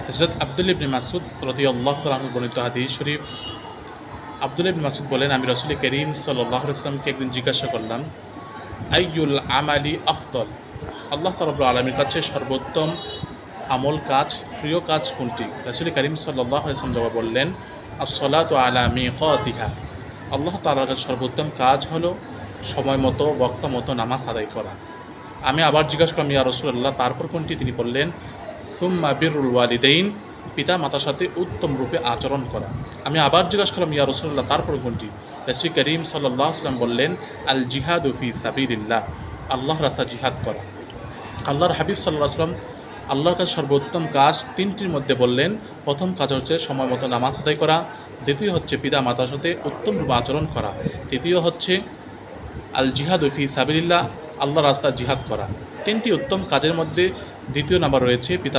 হযরত আব্দুল্লাহ ইবনে মাসউদ রাদিয়াল্লাহু তাআলা আনহু বর্ণিত হাদিস শরীফ। আব্দুল্লাহ ইবনে মাসউদ বলেন, আমি রাসূল করিম সাল্লাল্লাহু আলাইহি ওয়াসাল্লামকে একদিন জিজ্ঞাসা করলাম, আইয়ুল আমালি আফদল, আল্লাহ রাব্বুল আলামিনের কাছে সর্বোত্তম আমল কাজ, প্রিয় কাজ কোনটি? রাসূল করিম সাল্লাল্লাহু আলাইহি ওয়াসাল্লাম জবাব বললেন, আস-সালাতু আলা মিকাতিহা, আল্লাহ তাআলার কাছে সর্বোত্তম কাজ হলো সময় মতো ওয়াক্ত মতো নামাজ আদায় করা। আমি আবার জিজ্ঞাসা করলাম, ইয়া রাসূলুল্লাহ, তারপর কোনটি? তিনি বললেন, সুম্মা বিররুল ওয়ালিদাইন, পিতা মাতার সাথে উত্তম রূপে আচরণ করা। আমি আবার জিজ্ঞাসা করলাম, ইয়া রাসূলুল্লাহ, তারপর কোনটি? রাসূল করিম সাল্লাল্লাহু আলাইহি ওয়াসাল্লাম বললেন, আল জিহাদু ফি সাবিলিল্লাহ, আল্লাহর রাস্তায় জিহাদ করা। আল্লাহর হাবিব সাল্লাল্লাহু আলাইহি ওয়াসাল্লাম আল্লাহর কাছে সর্বোত্তম কাজ তিনটির মধ্যে বললেন, প্রথম কাজ হচ্ছে সময় মতো নামাজ আদায় করা, দ্বিতীয় হচ্ছে পিতা মাতার সাথে উত্তম রূপে আচরণ করা, তৃতীয় হচ্ছে আল জিহাদু ফি সাবিলিল্লাহ, আল্লাহর রাস্তায় জিহাদ করা। তিনটি উত্তম কাজের মধ্যে দ্বিতীয় নাম্বার রয়েছে পিতা